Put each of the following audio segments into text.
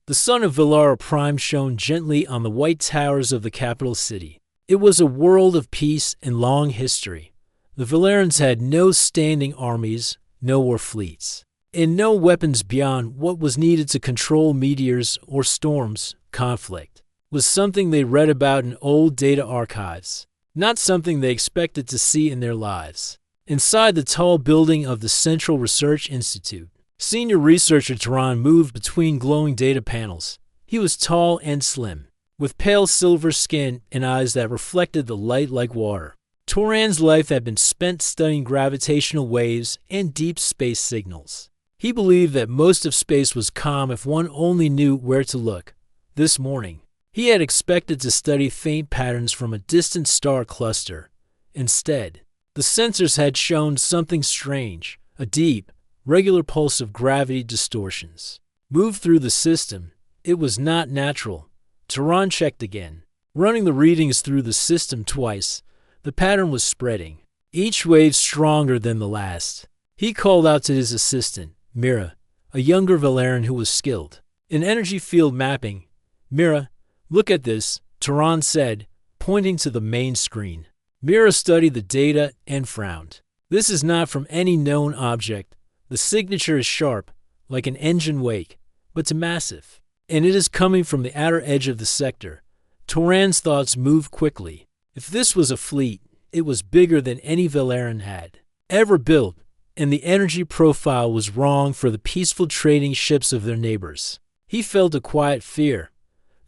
The sun of Velara Prime shone gently on the white towers of the capital city. It was a world of peace and long history. The Valerans had no standing armies, no war fleets, and no weapons beyond what was needed to control meteors or storms. Conflict was something they read about in old data archives, not something they expected to see in their lives. Inside the tall building of the Central Research Institute, senior researcher Turan moved between glowing data panels. He was tall and slim, with pale silver skin and eyes that reflected the light like water. Turan's life had been spent studying gravitational waves and deep space signals. He believed that most of space was calm if one only knew where to look. This morning, he had expected to study faint patterns from a distant star cluster. Instead, the sensors had shown something strange, a deep, regular pulse of gravity distortions. Moved through the system, it was not natural. Turan checked again. Running the readings through the system twice, the pattern was spreading, each wave stronger than the last. He called out to his assistant, Mira, a younger Valeran who was skilled in energy field mapping. Mira, look at this, Turan said, pointing to the main screen. Mira studied the data and frowned. This is not from any known object. The signature is sharp, like an engine wake, but massive, and it is coming from the outer edge of the sector. Turan's thoughts moved quickly. If this was a fleet, it was bigger than any Valeran had ever built, and the energy profile was wrong for the peaceful trading ships of their neighbors. He felt a quiet fear.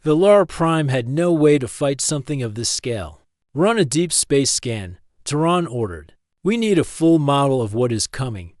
Velara Prime had no way to fight something of this scale. Run a deep space scan, Turan ordered. We need a full model of what is coming.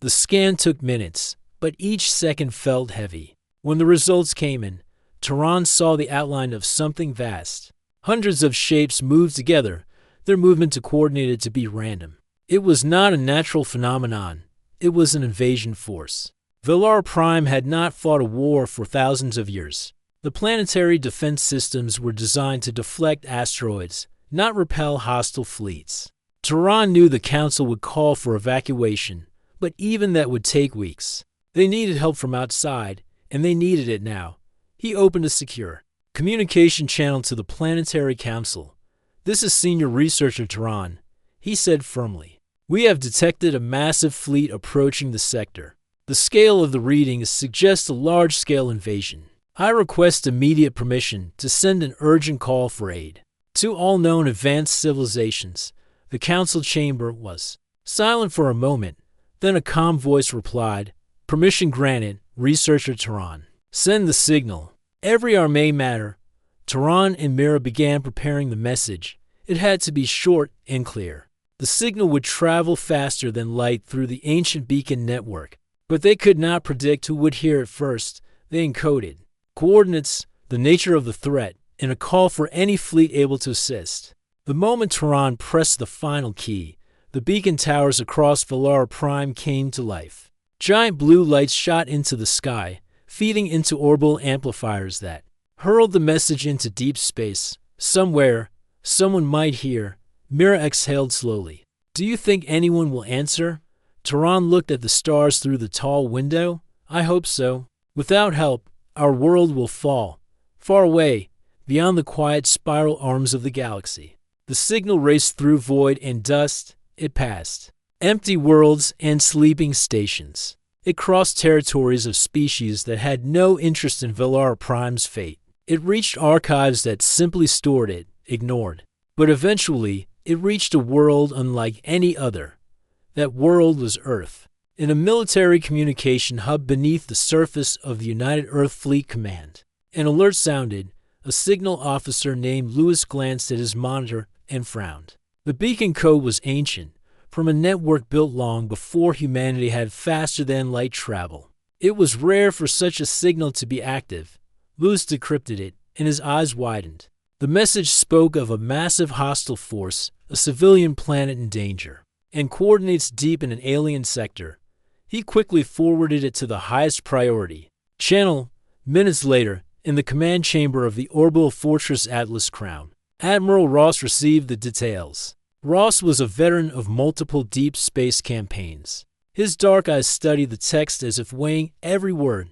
The scan took minutes, but each second felt heavy. When the results came in, Turan saw the outline of something vast. Hundreds of shapes moved together, their movement coordinated to be random. It was not a natural phenomenon. It was an invasion force. Velara Prime had not fought a war for thousands of years. The planetary defense systems were designed to deflect asteroids, not repel hostile fleets. Turan knew the Council would call for evacuation, but even that would take weeks. They needed help from outside, and they needed it now. He opened a secure communication channel to the Planetary Council. This is Senior Researcher Turan, he said firmly. We have detected a massive fleet approaching the sector. The scale of the readings suggests a large-scale invasion. I request immediate permission to send an urgent call for aid to all known advanced civilizations. The council chamber was silent for a moment. Then a calm voice replied, Permission granted, Researcher Turan. Send the signal. Every armée matter. Turan and Mira began preparing the message. It had to be short and clear. The signal would travel faster than light through the ancient beacon network, but they could not predict who would hear it first. They encoded coordinates, the nature of the threat, and a call for any fleet able to assist. The moment Turan pressed the final key, the beacon towers across Velara Prime came to life. Giant blue lights shot into the sky, feeding into orbital amplifiers that hurled the message into deep space. Somewhere, someone might hear. Mira exhaled slowly. Do you think anyone will answer? Turan looked at the stars through the tall window. I hope so. Without help, our world will fall. Far away, beyond the quiet spiral arms of the galaxy. The signal raced through void and dust. It passed empty worlds and sleeping stations. It crossed territories of species that had no interest in Velara Prime's fate. It reached archives that simply stored it, ignored. But eventually, it reached a world unlike any other. That world was Earth, in a military communication hub beneath the surface of the United Earth Fleet Command. An alert sounded. A signal officer named Lewis glanced at his monitor and frowned. The beacon code was ancient, from a network built long before humanity had faster-than-light travel. It was rare for such a signal to be active. Lewis decrypted it, and his eyes widened. The message spoke of a massive hostile force, a civilian planet in danger, and coordinates deep in an alien sector. He quickly forwarded it to the highest priority channel. Minutes later, in the command chamber of the orbital fortress Atlas Crown, Admiral Ross received the details. Ross was a veteran of multiple deep space campaigns. His dark eyes studied the text as if weighing every word.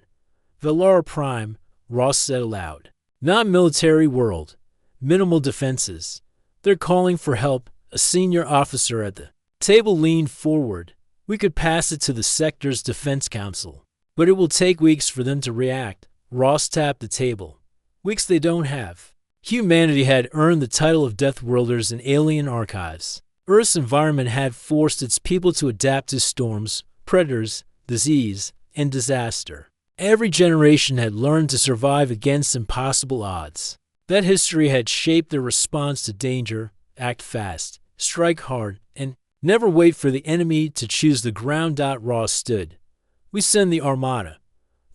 Velara Prime, Ross said aloud. Not military world. Minimal defenses. They're calling for help, a senior officer at the table leaned forward. We could pass it to the sector's defense council. But it will take weeks for them to react. Ross tapped the table. Weeks they don't have. Humanity had earned the title of Deathworlders in alien archives. Earth's environment had forced its people to adapt to storms, predators, disease, and disaster. Every generation had learned to survive against impossible odds. That history had shaped their response to danger: act fast, strike hard, and never wait for the enemy to choose the ground. Ross stood. We send the Armada.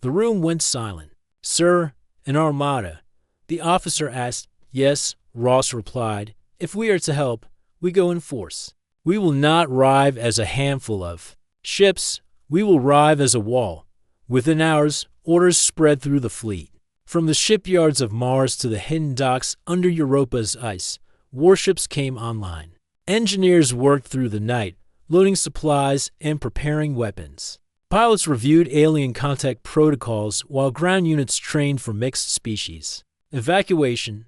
The room went silent. Sir, an Armada? The officer asked. Yes, Ross replied. If we are to help, we go in force. We will not arrive as a handful of ships. We will arrive as a wall. Within hours, orders spread through the fleet. From the shipyards of Mars to the hidden docks under Europa's ice, warships came online. Engineers worked through the night, loading supplies and preparing weapons. Pilots reviewed alien contact protocols while ground units trained for mixed species. Evacuation.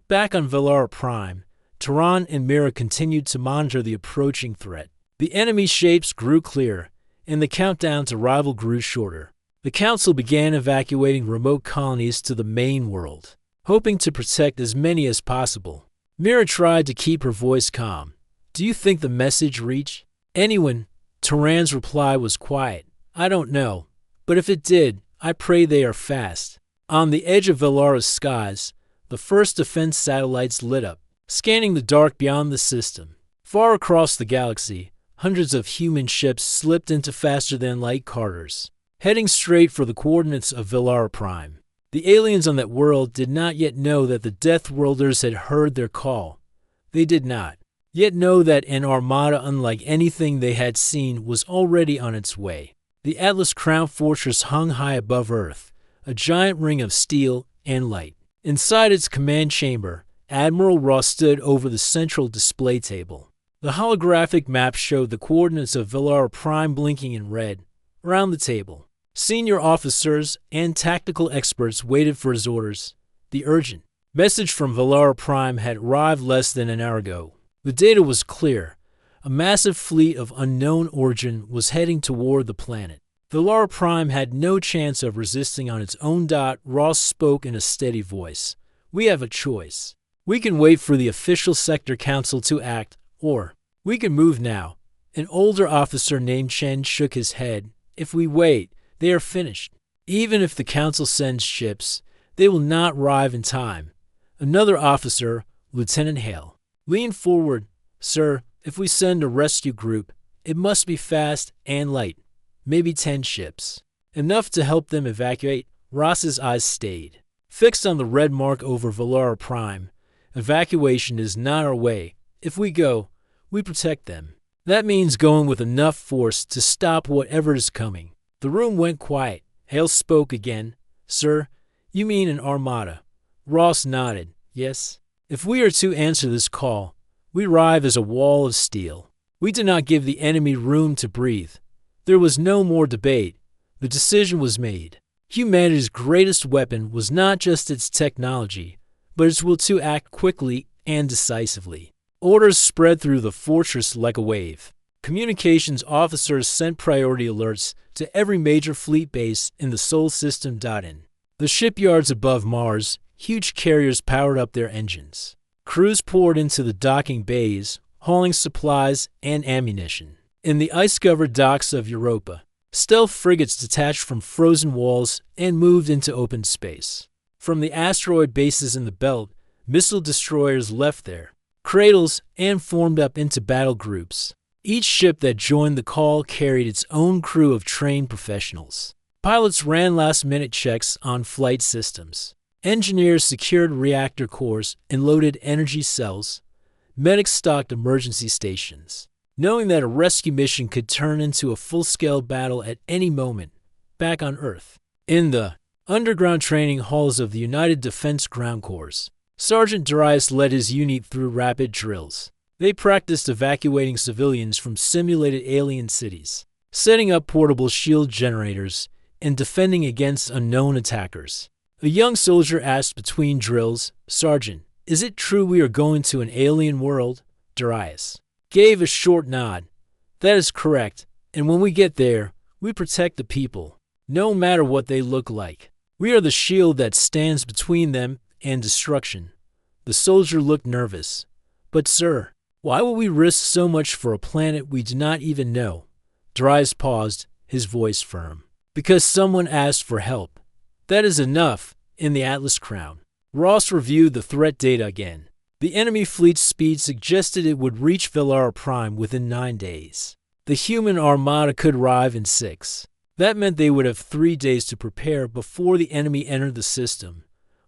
Back on Velara Prime, Tehran and Mira continued to monitor the approaching threat. The enemy shapes grew clearer, and the countdown to arrival grew shorter. The Council began evacuating remote colonies to the main world, hoping to protect as many as possible. Mira tried to keep her voice calm. Do you think the message reached anyone? Tehran's reply was quiet. I don't know, but if it did, I pray they are fast. On the edge of Velara's skies, the first defense satellites lit up, scanning the dark beyond the system. Far across the galaxy, hundreds of human ships slipped into faster-than-light carters, heading straight for the coordinates of Velara Prime. The aliens on that world did not yet know that the Deathworlders had heard their call. They did not yet know that an armada unlike anything they had seen was already on its way. The Atlas Crown Fortress hung high above Earth, a giant ring of steel and light. Inside its command chamber, Admiral Ross stood over the central display table. The holographic map showed the coordinates of Velara Prime blinking in red. Around the table, senior officers and tactical experts waited for his orders. The urgent message from Velara Prime had arrived less than an hour ago. The data was clear. A massive fleet of unknown origin was heading toward the planet. Velara Prime had no chance of resisting on its own. Ross spoke in a steady voice. We have a choice. We can wait for the official sector council to act, or we can move now. An older officer named Chen shook his head. If we wait, they are finished. Even if the council sends ships, they will not arrive in time. Another officer, Lieutenant Hale, leaned forward. Sir, if we send a rescue group, it must be fast and light. Maybe 10 ships. Enough to help them evacuate. Ross's eyes stayed fixed on the red mark over Velara Prime. Evacuation is not our way. If we go, we protect them. That means going with enough force to stop whatever is coming. The room went quiet. Hale spoke again. Sir, you mean an armada? Ross nodded. Yes. If we are to answer this call, we arrive as a wall of steel. We do not give the enemy room to breathe. There was no more debate. The decision was made. Humanity's greatest weapon was not just its technology, but its will to act quickly and decisively. Orders spread through the fortress like a wave. Communications officers sent priority alerts to every major fleet base in the Sol system. In the shipyards above Mars, huge carriers powered up their engines. Crews poured into the docking bays, hauling supplies and ammunition. In the ice-covered docks of Europa, stealth frigates detached from frozen walls and moved into open space. From the asteroid bases in the belt, missile destroyers left their cradles and formed up into battle groups. Each ship that joined the call carried its own crew of trained professionals. Pilots ran last-minute checks on flight systems. Engineers secured reactor cores and loaded energy cells. Medics stocked emergency stations, knowing that a rescue mission could turn into a full-scale battle at any moment. Back on Earth, in the underground training halls of the United Defense Ground Corps, Sergeant Darius led his unit through rapid drills. They practiced evacuating civilians from simulated alien cities, setting up portable shield generators, and defending against unknown attackers. A young soldier asked between drills, "Sergeant, is it true we are going to an alien world?" Darius gave a short nod. "That is correct, and when we get there, we protect the people, no matter what they look like. We are the shield that stands between them and destruction." The soldier looked nervous. "But sir, why would we risk so much for a planet we do not even know?" Darius paused, his voice firm. "Because someone asked for help. That is enough." In the Atlas Crown, Ross reviewed the threat data again. The enemy fleet's speed suggested it would reach Velara Prime within 9 days. The human armada could arrive in 6. That meant they would have 3 days to prepare before the enemy entered the system.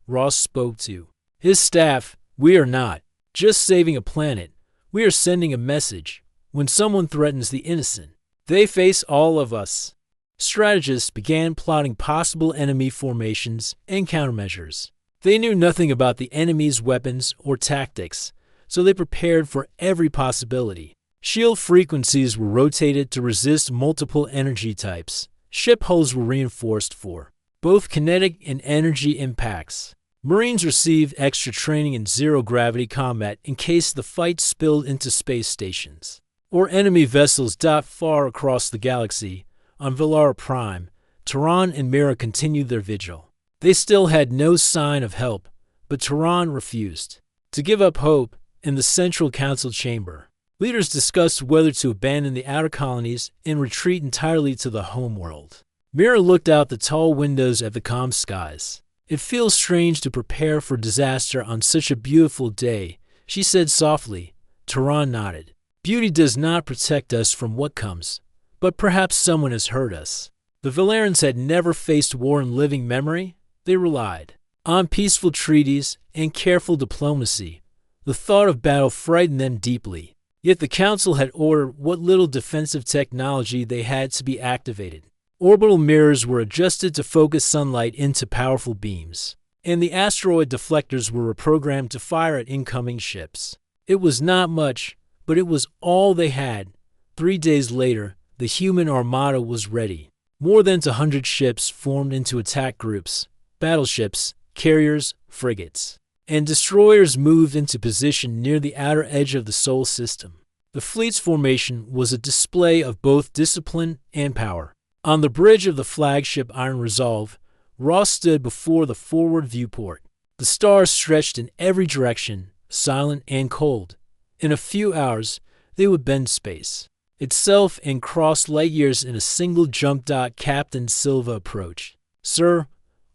Ross spoke to his staff. "We are not just saving a planet. We are sending a message. When someone threatens the innocent, they face all of us." Strategists began plotting possible enemy formations and countermeasures. They knew nothing about the enemy's weapons or tactics, so they prepared for every possibility. Shield frequencies were rotated to resist multiple energy types. Ship hulls were reinforced for both kinetic and energy impacts. Marines received extra training in zero-gravity combat in case the fight spilled into space stations or enemy vessels docked far across the galaxy. On Velara Prime, Tehran and Mira continued their vigil. They still had no sign of help, but Tehran refused to give up hope. In the Central Council chamber, leaders discussed whether to abandon the outer colonies and retreat entirely to the homeworld. Mira looked out the tall windows at the calm skies. "It feels strange to prepare for disaster on such a beautiful day," she said softly. Tehran nodded. "Beauty does not protect us from what comes, but perhaps someone has hurt us." The Valerans had never faced war in living memory. They relied on peaceful treaties and careful diplomacy. The thought of battle frightened them deeply. Yet the Council had ordered what little defensive technology they had to be activated. Orbital mirrors were adjusted to focus sunlight into powerful beams, and the asteroid deflectors were reprogrammed to fire at incoming ships. It was not much, but it was all they had. 3 days later, the human armada was ready. More than 100 ships formed into attack groups. Battleships, carriers, frigates, and destroyers moved into position near the outer edge of the Sol system. The fleet's formation was a display of both discipline and power. On the bridge of the flagship Iron Resolve, Ross stood before the forward viewport. The stars stretched in every direction, silent and cold. In a few hours, they would bend space itself and cross light years in a single jump. Captain Silva approached. "Sir,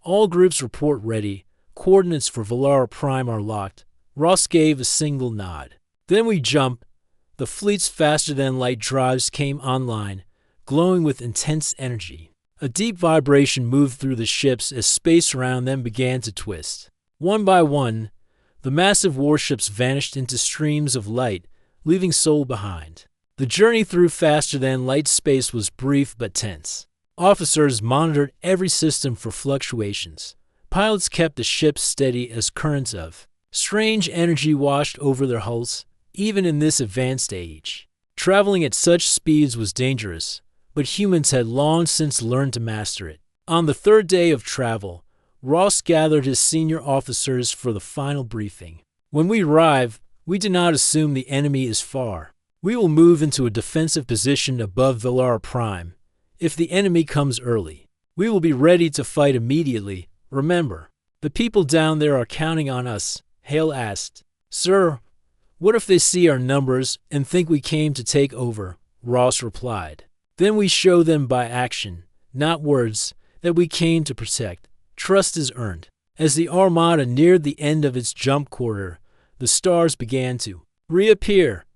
all groups report ready. Coordinates for Velara Prime are locked." Ross gave a single nod. "Then we jump." The fleet's faster-than-light drives came online, glowing with intense energy. A deep vibration moved through the ships as space around them began to twist. One by one, the massive warships vanished into streams of light, leaving Sol behind. The journey through faster-than-light space was brief but tense. Officers monitored every system for fluctuations. Pilots kept the ships steady as currents of strange energy washed over their hulls, even in this advanced age. Traveling at such speeds was dangerous, but humans had long since learned to master it. On the 3rd day of travel, Ross gathered his senior officers for the final briefing. "When we arrive, we do not assume the enemy is far. We will move into a defensive position above Velara Prime. If the enemy comes early, we will be ready to fight immediately. Remember, the people down there are counting on us." Hale asked. "Sir, what if they see our numbers and think we came to take over?" Ross replied. "Then we show them by action, not words, that we came to protect. Trust is earned." As the Armada neared the end of its jump quarter, the stars began to reappear.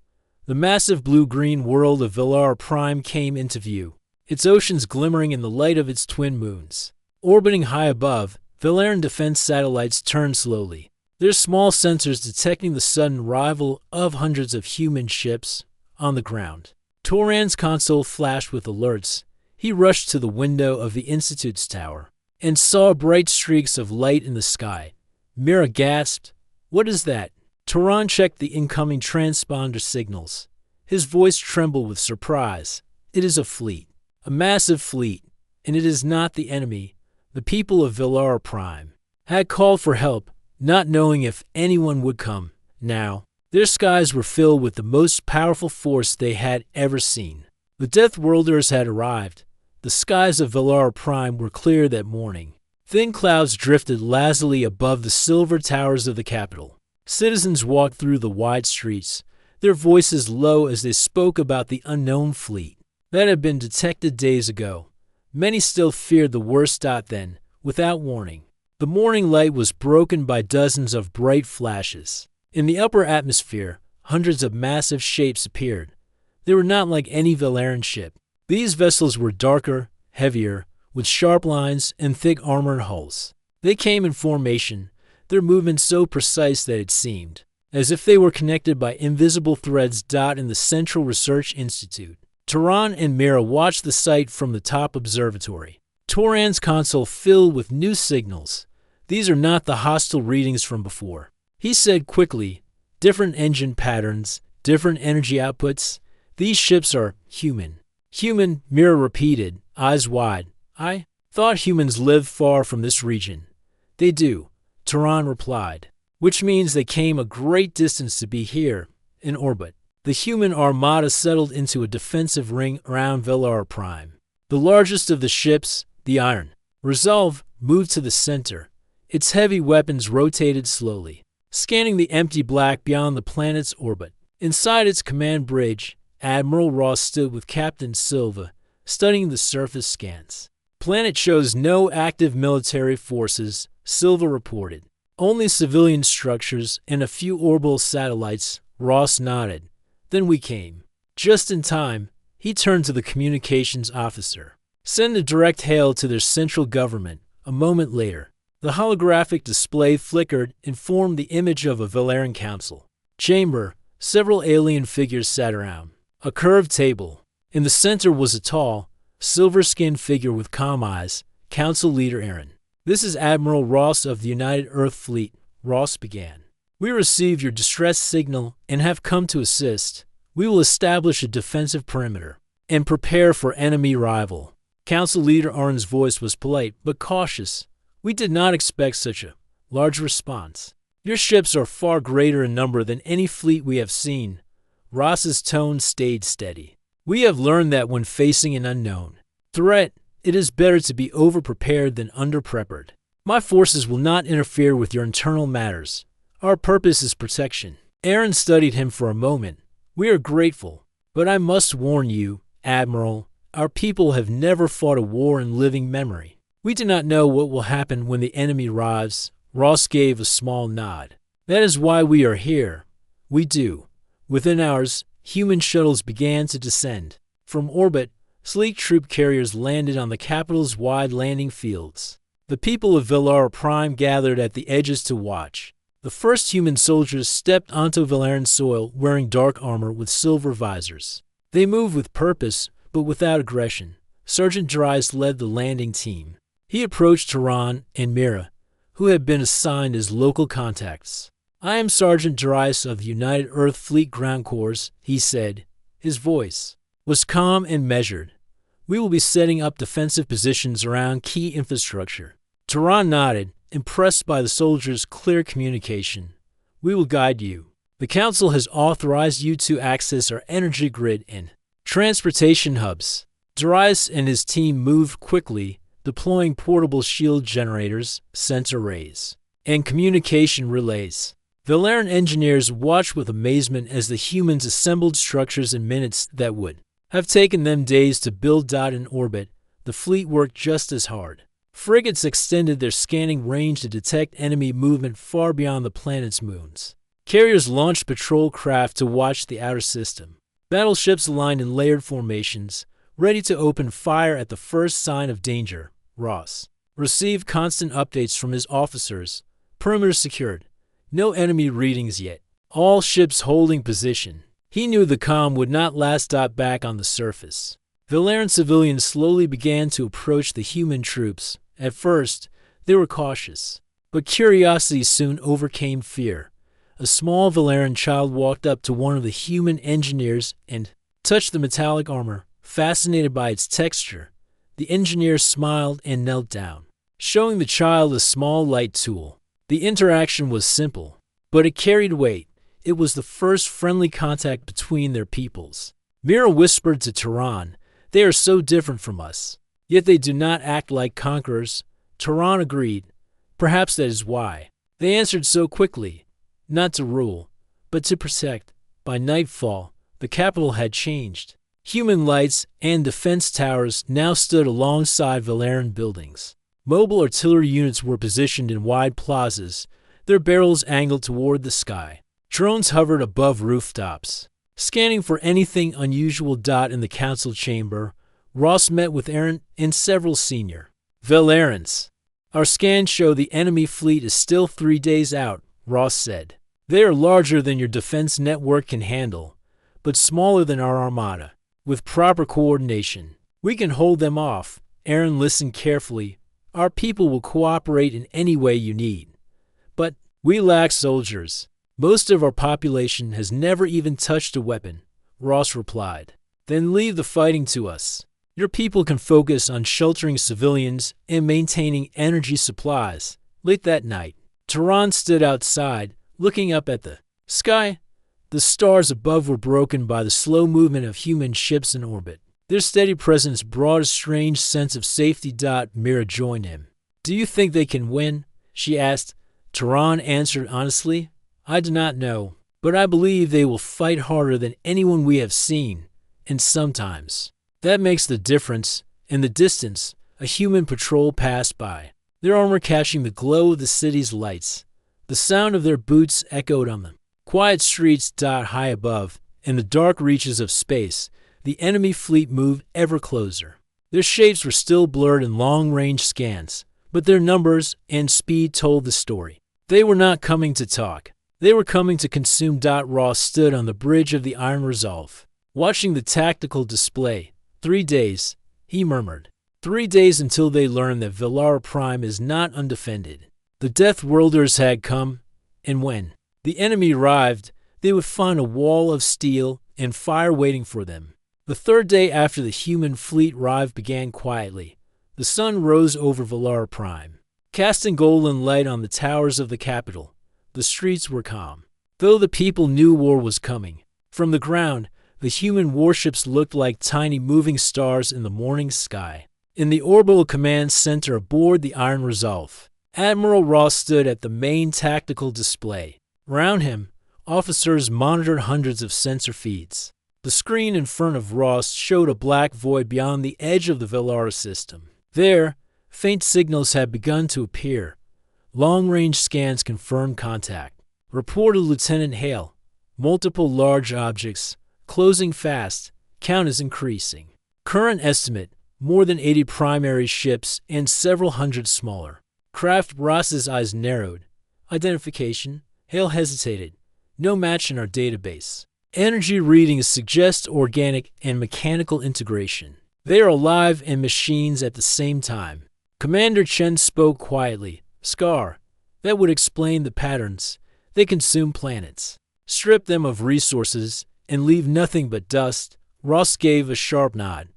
The massive blue-green world of Velara Prime came into view, its oceans glimmering in the light of its twin moons. Orbiting high above, Velaran defense satellites turned slowly, their small sensors detecting the sudden arrival of hundreds of human ships on the ground. Toran's console flashed with alerts. He rushed to the window of the Institute's tower and saw bright streaks of light in the sky. Mira gasped. "What is that?" Toran checked the incoming transponder signals. His voice trembled with surprise. "It is a fleet, a massive fleet, and it is not the enemy, the people of Velara Prime." had called for help, not knowing if anyone would come. Now, their skies were filled with the most powerful force they had ever seen. The Deathworlders had arrived. The skies of Velara Prime were clear that morning. Thin clouds drifted lazily above the silver towers of the capital. Citizens walked through the wide streets, their voices low as they spoke about the unknown fleet that had been detected days ago. Many still feared the worst. Then, without warning, the morning light was broken by dozens of bright flashes. In the upper atmosphere, hundreds of massive shapes appeared. They were not like any Velaran ship. These vessels were darker, heavier, with sharp lines and thick armored hulls. They came in formation, their movements so precise that it seemed as if they were connected by invisible threads. In the Central Research Institute, Turan and Mira watched the sight from the top observatory. Toran's console filled with new signals. These are not the hostile readings from before, he said quickly. Different engine patterns, different energy outputs. These ships are human. Human, Mira repeated, eyes wide. I thought humans lived far from this region. They do, Turan replied, which means they came a great distance to be here, in orbit. The human armada settled into a defensive ring around Velara Prime. The largest of the ships, the Iron Resolve, moved to the center. Its heavy weapons rotated slowly, scanning the empty black beyond the planet's orbit. Inside its command bridge, Admiral Ross stood with Captain Silva, studying the surface scans. Planet shows no active military forces, Silva reported. Only civilian structures and a few orbital satellites, Ross nodded. Then we came. Just in time, he turned to the communications officer. Send a direct hail to their central government. A moment later, the holographic display flickered and formed the image of a Velaran council chamber. Several alien figures sat around a curved table. In the center was a tall, silver-skinned figure with calm eyes, Council Leader Aaron. This is Admiral Ross of the United Earth Fleet, Ross began. We received your distress signal and have come to assist. We will establish a defensive perimeter and prepare for enemy arrival. Council Leader Aaron's voice was polite but cautious. We did not expect such a large response. Your ships are far greater in number than any fleet we have seen. Ross's tone stayed steady. We have learned that when facing an unknown threat, it is better to be over-prepared than under-prepared. My forces will not interfere with your internal matters. Our purpose is protection. Aaron studied him for a moment. We are grateful, but I must warn you, Admiral, our people have never fought a war in living memory. We do not know what will happen when the enemy arrives. Ross gave a small nod. That is why we are here. We do. Within hours, human shuttles began to descend. From orbit, sleek troop carriers landed on the capital's wide landing fields. The people of Velara Prime gathered at the edges to watch. The first human soldiers stepped onto Velaran soil wearing dark armor with silver visors. They moved with purpose, but without aggression. Sergeant Dries led the landing team. He approached Turan and Mira, who had been assigned as local contacts. I am Sergeant Dries of the United Earth Fleet Ground Corps, he said. His voice was calm and measured. We will be setting up defensive positions around key infrastructure. Turan nodded, impressed by the soldiers' clear communication. We will guide you. The Council has authorized you to access our energy grid and transportation hubs. Dries and his team moved quickly, deploying portable shield generators, sensor arrays, and communication relays. Velaran engineers watched with amazement as the humans assembled structures in minutes that would have taken them days to build. In orbit, the fleet worked just as hard. Frigates extended their scanning range to detect enemy movement far beyond the planet's moons. Carriers launched patrol craft to watch the outer system. Battleships aligned in layered formations, ready to open fire at the first sign of danger. Ross received constant updates from his officers. Perimeter secured. No enemy readings yet. All ships holding position. He knew the comm would not last. Back on the surface, Velaran civilians slowly began to approach the human troops. At first, they were cautious, but curiosity soon overcame fear. A small Velaran child walked up to one of the human engineers and touched the metallic armor, fascinated by its texture. The engineer smiled and knelt down. showing the child a small light tool. The interaction was simple, but it carried weight. It was the first friendly contact between their peoples. Mira whispered to Tehran, "They are so different from us, yet they do not act like conquerors." Tehran agreed. Perhaps that is why. They answered so quickly, not to rule, but to protect. By nightfall, the capital had changed. Human lights and defense towers now stood alongside Valerian buildings. Mobile artillery units were positioned in wide plazas, their barrels angled toward the sky. Drones hovered above rooftops, scanning for anything unusual. In the council chamber, Ross met with Aaron and several senior Valerians. "Our scans show the enemy fleet is still 3 days out," Ross said. "They are larger than your defense network can handle, but smaller than our armada. With proper coordination, we can hold them off." Aaron listened carefully. "Our people will cooperate in any way you need. But we lack soldiers. Most of our population has never even touched a weapon," Ross replied. "Then leave the fighting to us. Your people can focus on sheltering civilians and maintaining energy supplies." Late that night, Tehran stood outside, looking up at the sky. The stars above were broken by the slow movement of human ships in orbit. Their steady presence brought a strange sense of safety. Mira joined him. "Do you think they can win?" she asked. Tehran answered honestly, "I do not know, but I believe they will fight harder than anyone we have seen, and sometimes that makes the difference." In the distance, a human patrol passed by, their armor catching the glow of the city's lights. The sound of their boots echoed on the quiet streets. High above, in the dark reaches of space, the enemy fleet moved ever closer. Their shapes were still blurred in long-range scans, but their numbers and speed told the story. They were not coming to talk. They were coming to consume. Ross stood on the bridge of the Iron Resolve, watching the tactical display. 3 days, he murmured. 3 days until they learned that Valara Prime is not undefended. The Deathworlders had come, and when the enemy arrived, they would find a wall of steel and fire waiting for them. The 3rd day after the human fleet arrived began quietly. The sun rose over Valara Prime, casting golden light on the towers of the capital. The streets were calm, though the people knew war was coming. From the ground, the human warships looked like tiny moving stars in the morning sky. In the orbital command center aboard the Iron Resolve, Admiral Ross stood at the main tactical display. Around him, officers monitored hundreds of sensor feeds. The screen in front of Ross showed a black void beyond the edge of the Valara system. There, faint signals had begun to appear. Long-range scans confirmed contact. Reported Lieutenant Hale. Multiple large objects, closing fast. Count is increasing. Current estimate, more than 80 primary ships and several hundred smaller craft. Ross's eyes narrowed. Identification? Hale hesitated. No match in our database. Energy readings suggest organic and mechanical integration. They are alive and machines at the same time. Commander Chen spoke quietly. Scar, that would explain the patterns. They consume planets, strip them of resources, and leave nothing but dust. Ross gave a sharp nod.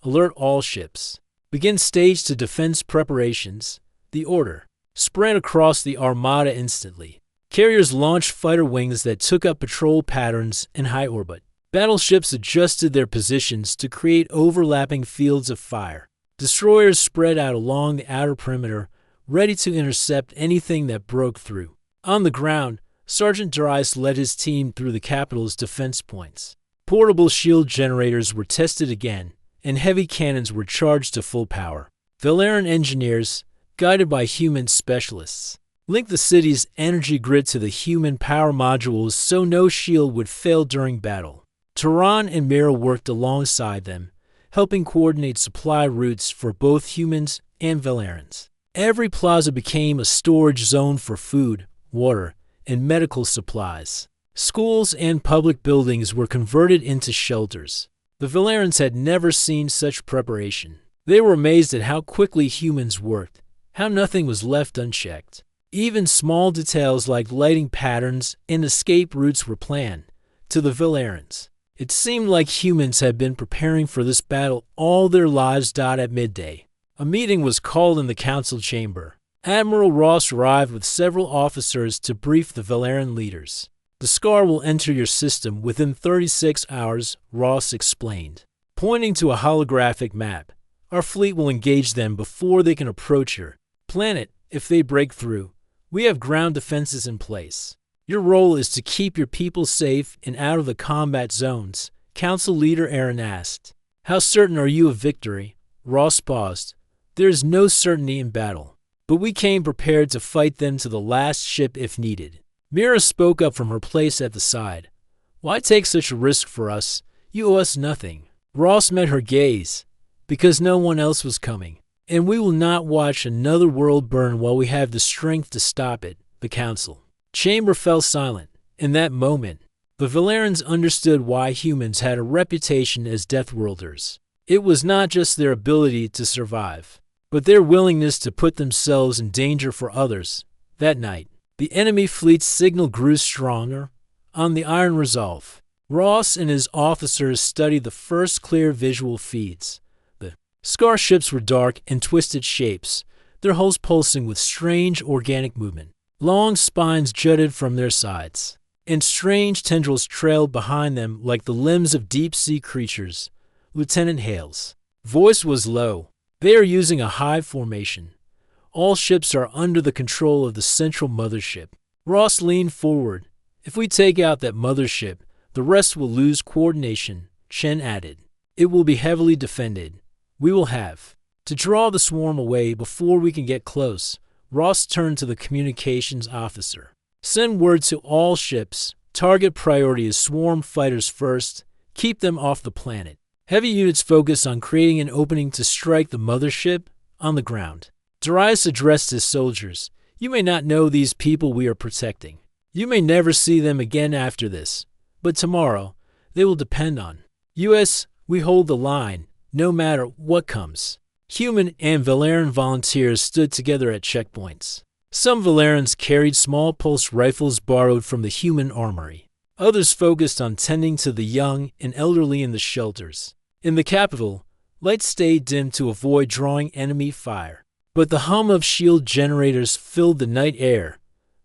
Alert all ships. Begin stage to defense preparations. The order spread across the Armada instantly. Carriers launched fighter wings that took up patrol patterns in high orbit. Battleships adjusted their positions to create overlapping fields of fire. Destroyers spread out along the outer perimeter, ready to intercept anything that broke through. On the ground, Sergeant Darius led his team through the capital's defense points. Portable shield generators were tested again, and heavy cannons were charged to full power. Valerian engineers, guided by human specialists, linked the city's energy grid to the human power modules so no shield would fail during battle. Tehran and Mira worked alongside them, helping coordinate supply routes for both humans and Valerians. Every plaza became a storage zone for food, water, and medical supplies. Schools and public buildings were converted into shelters. The Valerians had never seen such preparation. They were amazed at how quickly humans worked, how nothing was left unchecked. Even small details like lighting patterns and escape routes were planned. To the Valerians, it seemed like humans had been preparing for this battle all their lives. At midday, A meeting was called in the council chamber. Admiral Ross arrived with several officers to brief the Valerian leaders. The Scar will enter your system within 36 hours, Ross explained, pointing to a holographic map. Our fleet will engage them before they can approach your planet if they break through. We have ground defenses in place. Your role is to keep your people safe and out of the combat zones, Council Leader Aaron asked. How certain are you of victory? Ross paused. There is no certainty in battle, but we came prepared to fight them to the last ship if needed. Mira spoke up from her place at the side. Why take such a risk for us? You owe us nothing. Ross met her gaze. Because no one else was coming. And we will not watch another world burn while we have the strength to stop it, the council. Chamber fell silent. In that moment, the Valerians understood why humans had a reputation as Deathworlders. It was not just their ability to survive, but their willingness to put themselves in danger for others. That night, the enemy fleet's signal grew stronger. On the Iron Resolve, Ross and his officers studied the first clear visual feeds. The Scar ships were dark and twisted shapes, their hulls pulsing with strange organic movement. Long spines jutted from their sides, and strange tendrils trailed behind them like the limbs of deep-sea creatures. Lieutenant Hale's voice was low. They are using a hive formation. All ships are under the control of the central mothership. Ross leaned forward. If we take out that mothership, the rest will lose coordination, Chen added. It will be heavily defended. We will have to draw the swarm away before we can get close. Ross turned to the communications officer. Send word to all ships. Target priority is swarm fighters first. Keep them off the planet. Heavy units focus on creating an opening to strike the mothership on the ground. Darius addressed his soldiers. You may not know these people we are protecting. You may never see them again after this. But tomorrow, they will depend on us. We hold the line, no matter what comes. Human and Valerian volunteers stood together at checkpoints. Some Valerians carried small pulse rifles borrowed from the human armory. Others focused on tending to the young and elderly in the shelters. In the capital, lights stayed dim to avoid drawing enemy fire. But the hum of shield generators filled the night air.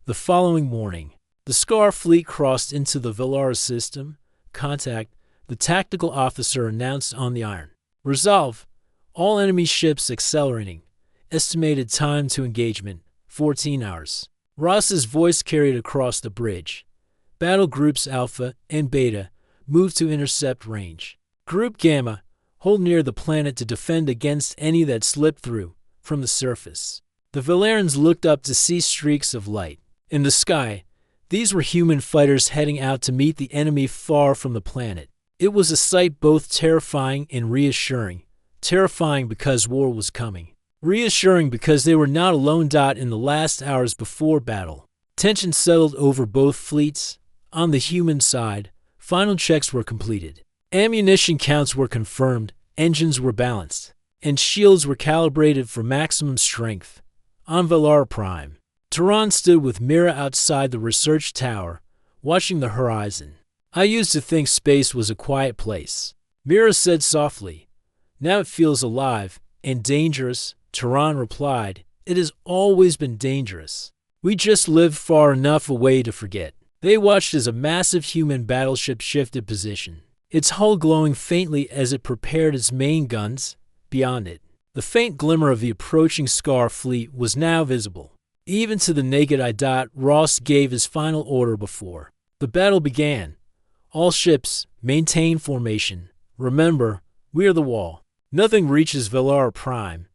The following morning, the Scar fleet crossed into the Valara system. Contact, the tactical officer announced on the Iron Resolve. All enemy ships accelerating. Estimated time to engagement, 14 hours. Ross's voice carried across the bridge. Battle Groups Alpha and Beta moved to intercept range. Group Gamma, hold near the planet to defend against any that slipped through from the surface. The Valerians looked up to see streaks of light. In the sky, these were human fighters heading out to meet the enemy far from the planet. It was a sight both terrifying and reassuring. Terrifying because war was coming. Reassuring because they were not alone. In the last hours before battle, tension settled over both fleets. On the human side, final checks were completed. Ammunition counts were confirmed, engines were balanced, and shields were calibrated for maximum strength. On Valar Prime, Tehran stood with Mira outside the research tower, watching the horizon. I used to think space was a quiet place, Mira said softly. Now it feels alive and dangerous, Tehran replied. It has always been dangerous. We just lived far enough away to forget. They watched as a massive human battleship shifted position, its hull glowing faintly as it prepared its main guns. Beyond it, the faint glimmer of the approaching Scar fleet was now visible. Even to the naked eye. Ross gave his final order before the battle began. All ships, maintain formation. Remember, we are the wall. Nothing reaches Valar Prime.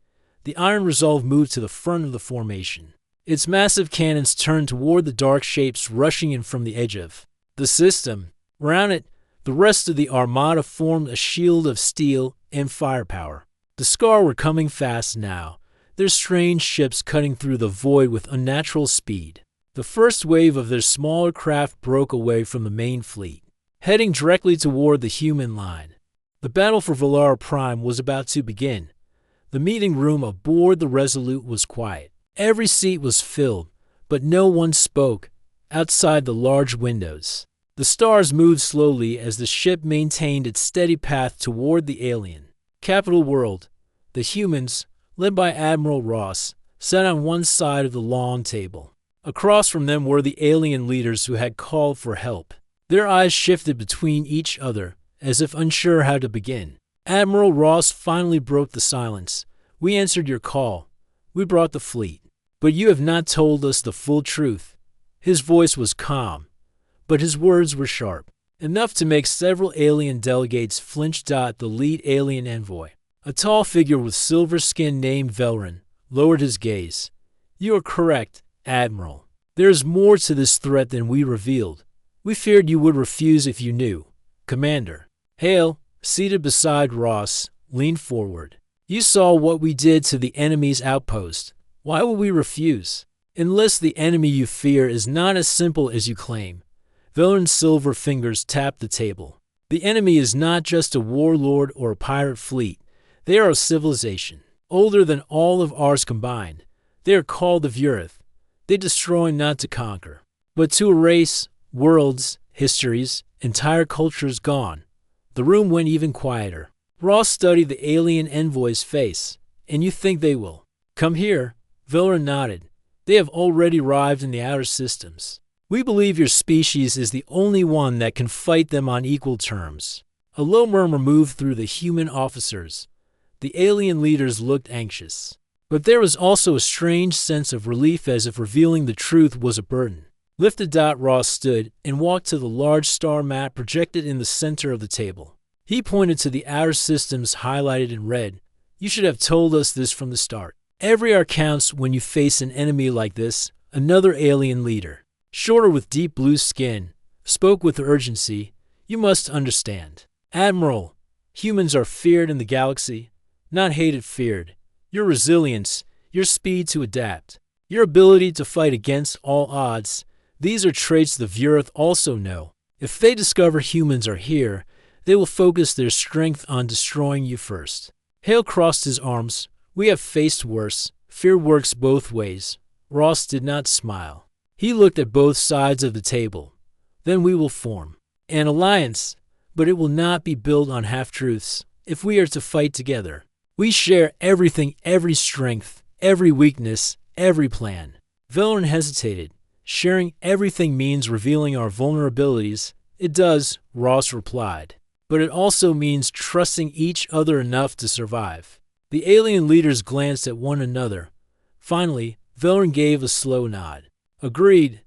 The Iron Resolve moved to the front of the formation. Its massive cannons turned toward the dark shapes rushing in from the edge of the system. Around it, the rest of the Armada formed a shield of steel and firepower. The Scar were coming fast now, their strange ships cutting through the void with unnatural speed. The first wave of their smaller craft broke away from the main fleet, heading directly toward the human line. The battle for Valar Prime was about to begin. The meeting room aboard the Resolute was quiet. Every seat was filled, but no one spoke. Outside the large windows, the stars moved slowly as the ship maintained its steady path toward the alien capital world. The humans, led by Admiral Ross, sat on one side of the long table. Across from them were the alien leaders who had called for help. Their eyes shifted between each other, as if unsure how to begin. Admiral Ross finally broke the silence. "We answered your call. We brought the fleet. But you have not told us the full truth." His voice was calm, but his words were sharp, enough to make several alien delegates flinch. The lead alien envoy, a tall figure with silver skin named Velrin, lowered his gaze. "You are correct, Admiral. There is more to this threat than we revealed. We feared you would refuse if you knew. Commander." Hale, seated beside Ross, leaned forward. "You saw what we did to the enemy's outpost. Why would we refuse? Unless the enemy you fear is not as simple as you claim." Velrin's silver fingers tapped the table. "The enemy is not just a warlord or a pirate fleet. They are a civilization, older than all of ours combined. They are called the Viewerth. They destroy not to conquer, but to erase worlds, histories, entire cultures gone." The room went even quieter. Ross studied the alien envoy's face. "And you think they will come here?" Velrin nodded. "They have already arrived in the outer systems. We believe your species is the only one that can fight them on equal terms." A low murmur moved through the human officers. The alien leaders looked anxious. But there was also a strange sense of relief, as if revealing the truth was a burden. Lifted. Ross stood and walked to the large star map projected in the center of the table. He pointed to the outer systems highlighted in red. "You should have told us this from the start. Every hour counts when you face an enemy like this." Another alien leader, shorter with deep blue skin, spoke with urgency. "You must understand, Admiral, humans are feared in the galaxy, not hated, feared. Your resilience, your speed to adapt, your ability to fight against all odds, these are traits the Viewerth also know. If they discover humans are here, they will focus their strength on destroying you first." Hale crossed his arms. "We have faced worse. Fear works both ways." Ross did not smile. He looked at both sides of the table. "Then we will form an alliance, but it will not be built on half-truths. If we are to fight together, we share everything, every strength, every weakness, every plan." Velrin hesitated. "Sharing everything means revealing our vulnerabilities." "It does," Ross replied. "But it also means trusting each other enough to survive." The alien leaders glanced at one another. Finally, Velrin gave a slow nod. "Agreed."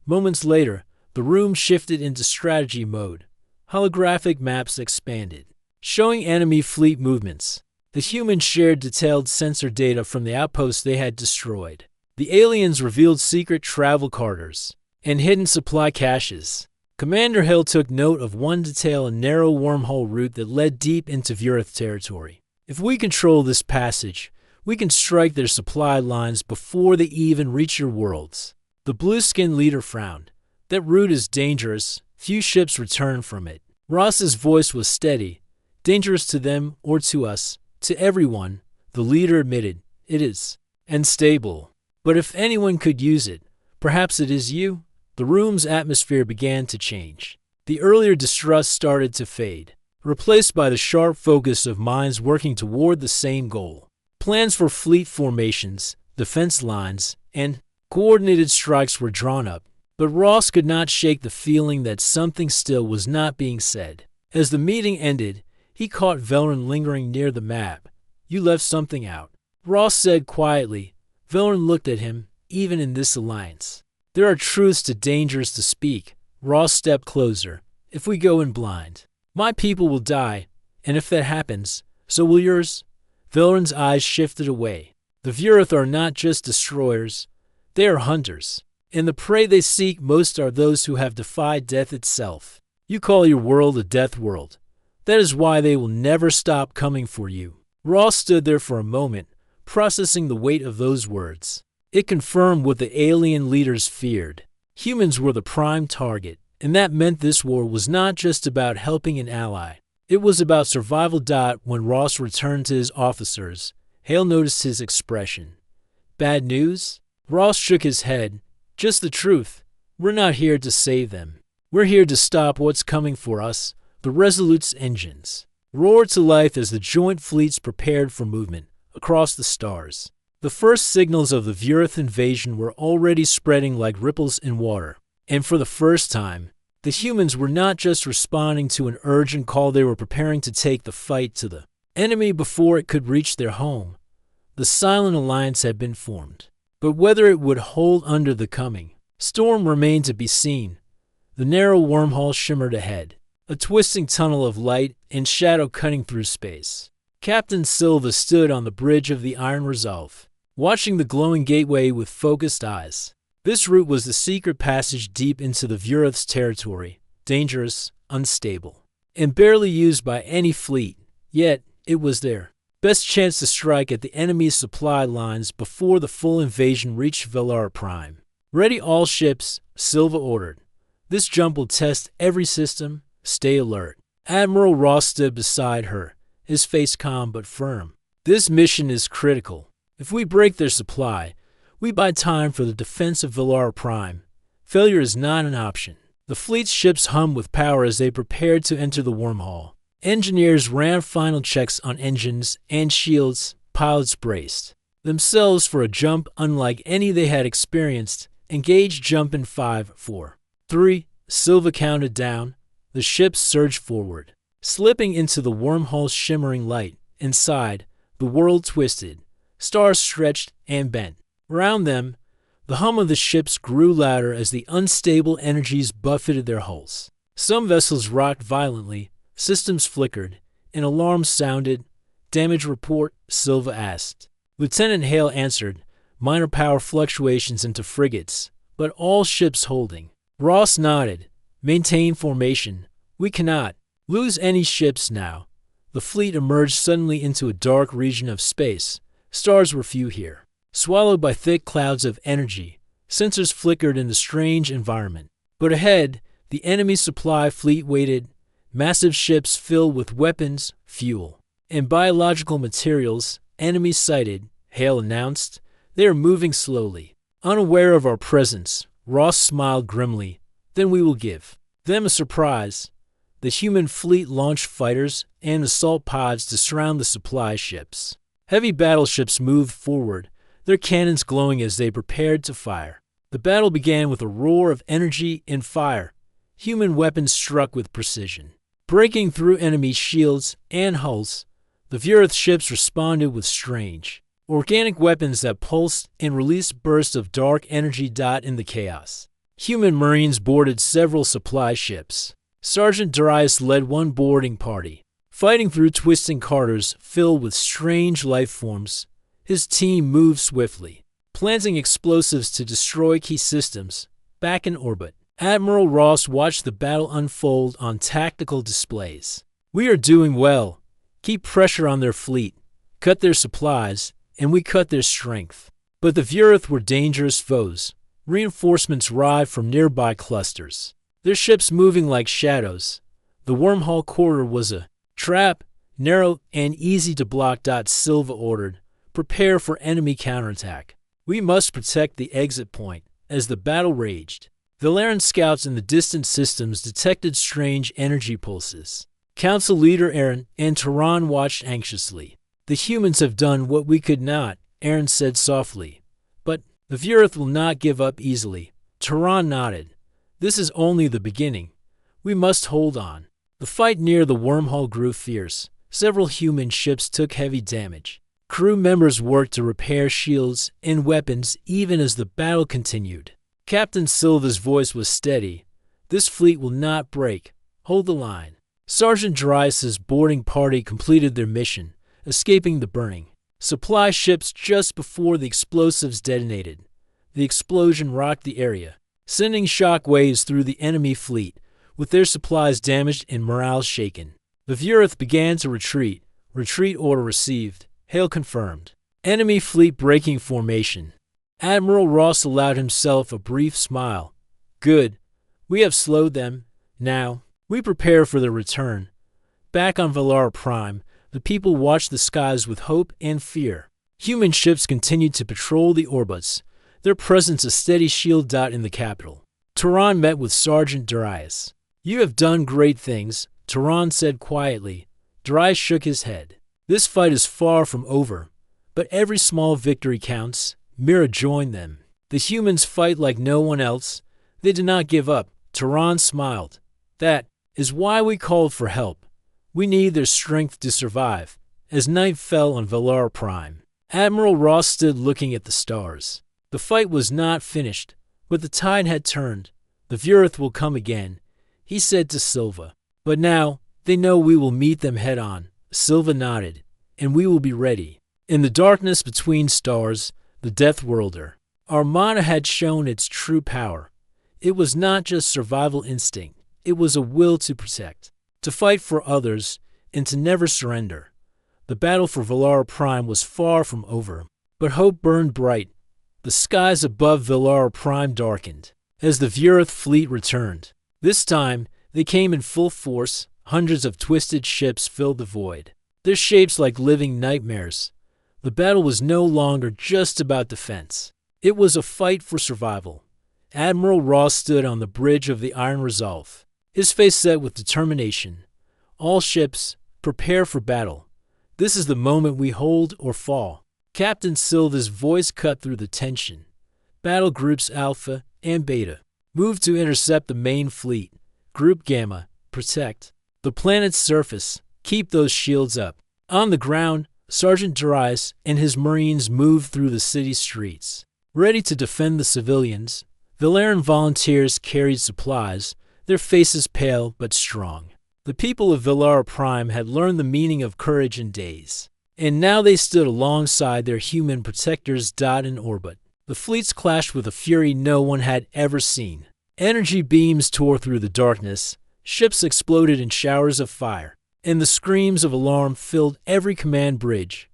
Moments later, the room shifted into strategy mode. Holographic maps expanded, showing enemy fleet movements. The humans shared detailed sensor data from the outposts they had destroyed. The aliens revealed secret travel corridors and hidden supply caches. Commander Hill took note of one detail: a narrow wormhole route that led deep into Viewerth territory. "If we control this passage, we can strike their supply lines before they even reach your worlds." The blue-skinned leader frowned. "That route is dangerous. Few ships return from it." Ross's voice was steady. "Dangerous to them or to us, to everyone," the leader admitted. "It is. And stable. But if anyone could use it, perhaps it is you." The room's atmosphere began to change. The earlier distrust started to fade, replaced by the sharp focus of minds working toward the same goal. Plans for fleet formations, defense lines, and coordinated strikes were drawn up. But Ross could not shake the feeling that something still was not being said. As the meeting ended, he caught Velrin lingering near the map. "You left something out," Ross said quietly. Velrin looked at him. "Even in this alliance, there are truths too dangerous to speak." Ross stepped closer. "If we go in blind, my people will die, and if that happens, so will yours." Velrin's eyes shifted away. "The Viewerth are not just destroyers, they are hunters, and the prey they seek most are those who have defied death itself. You call your world a death world. That is why they will never stop coming for you." Ross stood there for a moment, processing the weight of those words. It confirmed what the alien leaders feared. Humans were the prime target, and that meant this war was not just about helping an ally. It was about survival. When Ross returned to his officers, Hale noticed his expression. "Bad news?" Ross shook his head. "Just the truth. We're not here to save them. We're here to stop what's coming for us." The Resolute's engines roared to life as the joint fleets prepared for movement. across the stars. The first signals of the Vurith invasion were already spreading like ripples in water. And for the first time, the humans were not just responding to an urgent call, they were preparing to take the fight to the enemy before it could reach their home. The silent alliance had been formed. But whether it would hold under the coming storm remained to be seen. The narrow wormhole shimmered ahead, a twisting tunnel of light and shadow cutting through space. Captain Silva stood on the bridge of the Iron Resolve, watching the glowing gateway with focused eyes. This route was the secret passage deep into the Vurith's territory, dangerous, unstable, and barely used by any fleet, yet it was their best chance to strike at the enemy's supply lines before the full invasion reached Velar Prime. "Ready all ships," Silva ordered. "This jump will test every system. Stay alert." Admiral Ross stood beside her, his face calm but firm. "This mission is critical. If we break their supply, we buy time for the defense of Velar Prime. Failure is not an option." The fleet's ships hummed with power as they prepared to enter the wormhole. Engineers ran final checks on engines and shields. Pilots braced themselves for a jump unlike any they had experienced. "Engage jump in 5, 4, 3, Silva counted down. The ships surged forward, slipping into the wormhole's shimmering light. Inside, the world twisted. Stars stretched and bent. Around them, the hum of the ships grew louder as the unstable energies buffeted their hulls. Some vessels rocked violently, systems flickered, and alarms sounded. "Damage report?" Silva asked. Lieutenant Hale answered, "Minor power fluctuations into frigates, but all ships holding." Ross nodded. "Maintain formation. We cannot lose any ships now." The fleet emerged suddenly into a dark region of space. Stars were few here, swallowed by thick clouds of energy. Sensors flickered in the strange environment. But ahead, the enemy supply fleet waited, massive ships filled with weapons, fuel, and biological materials. "Enemies sighted," Hale announced. "They are moving slowly, unaware of our presence." Ross smiled grimly. "Then we will give them a surprise." The human fleet launched fighters and assault pods to surround the supply ships. Heavy battleships moved forward, their cannons glowing as they prepared to fire. The battle began with a roar of energy and fire. Human weapons struck with precision, breaking through enemy shields and hulls. The Vurith ships responded with strange, organic weapons that pulsed and released bursts of dark energy in the chaos. Human Marines boarded several supply ships. Sergeant Darius led one boarding party, fighting through twisting corridors filled with strange life forms. His team moved swiftly, planting explosives to destroy key systems. Back in orbit, Admiral Ross watched the battle unfold on tactical displays. "We are doing well. Keep pressure on their fleet. Cut their supplies, and we cut their strength." But the Vurith were dangerous foes. Reinforcements arrived from nearby clusters, their ships moving like shadows. The wormhole corridor was a trap, narrow and easy to block. Silva ordered, "Prepare for enemy counterattack. We must protect the exit point." As the battle raged, Valeran scouts in the distant systems detected strange energy pulses. Council leader Aaron and Tehran watched anxiously. "The humans have done what we could not," Aaron said softly. "But the Vurith will not give up easily." Tehran nodded. "This is only the beginning. We must hold on." The fight near the wormhole grew fierce. Several human ships took heavy damage. Crew members worked to repair shields and weapons even as the battle continued. Captain Silva's voice was steady. "This fleet will not break. Hold the line." Sergeant Darius's boarding party completed their mission, escaping the burning supply ships just before the explosives detonated. The explosion rocked the area, sending shock waves through the enemy fleet, with their supplies damaged and morale shaken. The Vurith began to retreat. Retreat order received. Hale confirmed. Enemy fleet breaking formation. Admiral Ross allowed himself a brief smile. "Good. We have slowed them. Now, we prepare for their return." Back on Velar Prime, the people watched the skies with hope and fear. Human ships continued to patrol the orbits, their presence a steady shield in the capital. Tehran met with Sergeant Darius. "You have done great things," Tehran said quietly. Darius shook his head. "This fight is far from over. But every small victory counts. Mira joined them. The humans fight like no one else. They did not give up. Tehran smiled. That is why we called for help. We need their strength to survive. As night fell on Valar Prime, Admiral Ross stood looking at the stars. The fight was not finished, but the tide had turned. The Vurith will come again, he said to Silva. But now, they know we will meet them head-on. Silva nodded. And we will be ready. In the darkness between stars, the Deathworlder Armada had shown its true power. It was not just survival instinct. It was a will to protect, to fight for others, and to never surrender. The battle for Valar Prime was far from over, but hope burned bright. The skies above Valar Prime darkened as the Vurith fleet returned. This time, they came in full force. Hundreds of twisted ships filled the void, their shapes like living nightmares. The battle was no longer just about defense. It was a fight for survival. Admiral Ross stood on the bridge of the Iron Resolve, his face set with determination. All ships, prepare for battle. This is the moment we hold or fall. Captain Silva's voice cut through the tension. Battle Groups Alpha and Beta moved to intercept the main fleet. Group Gamma, protect the planet's surface. Keep those shields up. On the ground, Sergeant Darius and his Marines moved through the city streets, ready to defend the civilians. Valeran volunteers carried supplies, their faces pale but strong. The people of Valar Prime had learned the meaning of courage in days, and now they stood alongside their human protectors dot in orbit. The fleets clashed with a fury no one had ever seen. Energy beams tore through the darkness, ships exploded in showers of fire, and the screams of alarm filled every command bridge.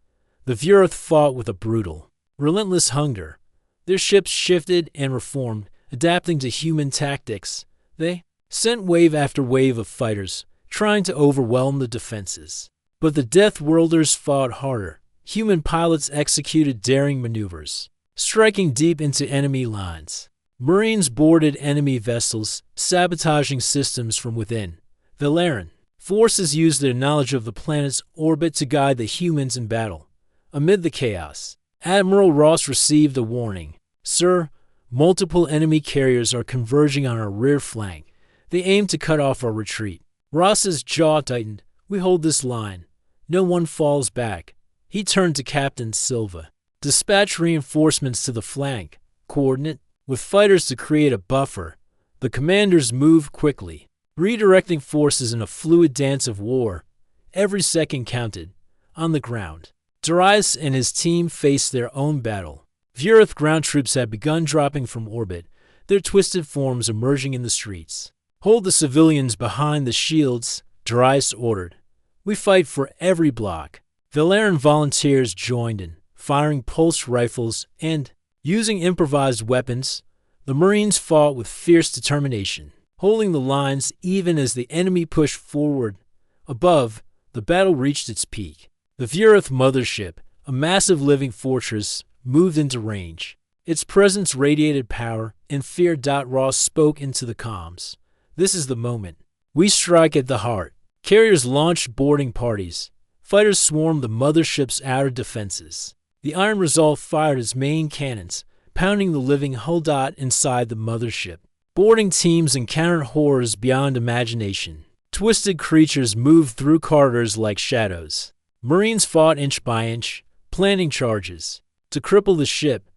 The Vurith fought with a brutal, relentless hunger. Their ships shifted and reformed, adapting to human tactics. They sent wave after wave of fighters, trying to overwhelm the defenses. But the Deathworlders fought harder. Human pilots executed daring maneuvers, striking deep into enemy lines. Marines boarded enemy vessels, sabotaging systems from within. Valeran forces used their knowledge of the planet's orbit to guide the humans in battle. Amid the chaos, Admiral Ross received a warning. Sir, multiple enemy carriers are converging on our rear flank. They aim to cut off our retreat. Ross's jaw tightened. We hold this line. No one falls back. He turned to Captain Silva. Dispatch reinforcements to the flank. Coordinate. With fighters to create a buffer, the commanders moved quickly, redirecting forces in a fluid dance of war. Every second counted. On the ground, Darius and his team faced their own battle. Vurith ground troops had begun dropping from orbit, their twisted forms emerging in the streets. Hold the civilians behind the shields, Darius ordered. We fight for every block. Valeran volunteers joined in, firing pulse rifles and using improvised weapons. The Marines fought with fierce determination, holding the lines even as the enemy pushed forward. Above, the battle reached its peak. The Vurith mothership, a massive living fortress, moved into range. Its presence radiated power, and fear. Ross spoke into the comms. This is the moment. We strike at the heart. Carriers launched boarding parties. Fighters swarmed the mothership's outer defenses. The Iron Resolve fired its main cannons, pounding the living hull inside the mothership. Boarding teams encountered horrors beyond imagination. Twisted creatures moved through corridors like shadows. Marines fought inch by inch, planting charges to cripple the ship.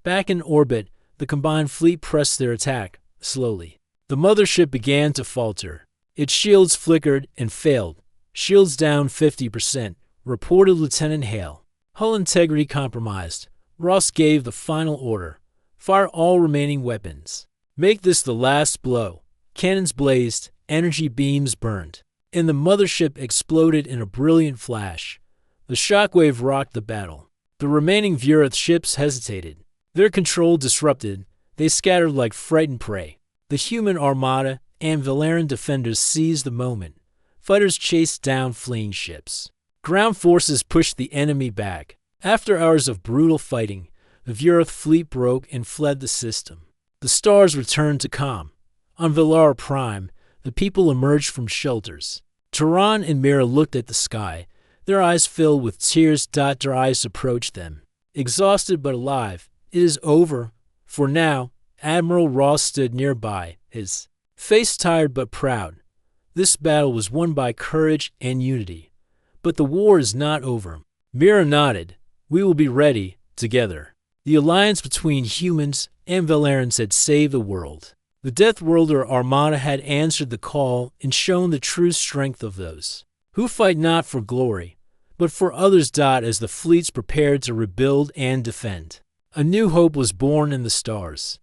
Back in orbit, the combined fleet pressed their attack, slowly. The mothership began to falter. Its shields flickered and failed. Shields down 50%, reported Lieutenant Hale. Hull integrity compromised. Ross gave the final order. Fire all remaining weapons. Make this the last blow. Cannons blazed, energy beams burned, and the mothership exploded in a brilliant flash. The shockwave rocked the battle. The remaining Vurith ships hesitated. Their control disrupted. They scattered like frightened prey. The human armada and Valeran defenders seized the moment. Fighters chased down fleeing ships. Ground forces pushed the enemy back. After hours of brutal fighting, the Vurith fleet broke and fled the system. The stars returned to calm. On Valar Prime, the people emerged from shelters. Tehran and Mira looked at the sky, Their eyes filled with tears. Darius approached them. Exhausted but alive. It is over. For now. Admiral Ross stood nearby, his face tired but proud. This battle was won by courage and unity. But the war is not over. Mira nodded. We will be ready, together. The alliance between humans and Valerans had saved the world. The Deathworlder Armada had answered the call and shown the true strength of those who fight not for glory, but for others. As the fleets prepared to rebuild and defend, a new hope was born in the stars.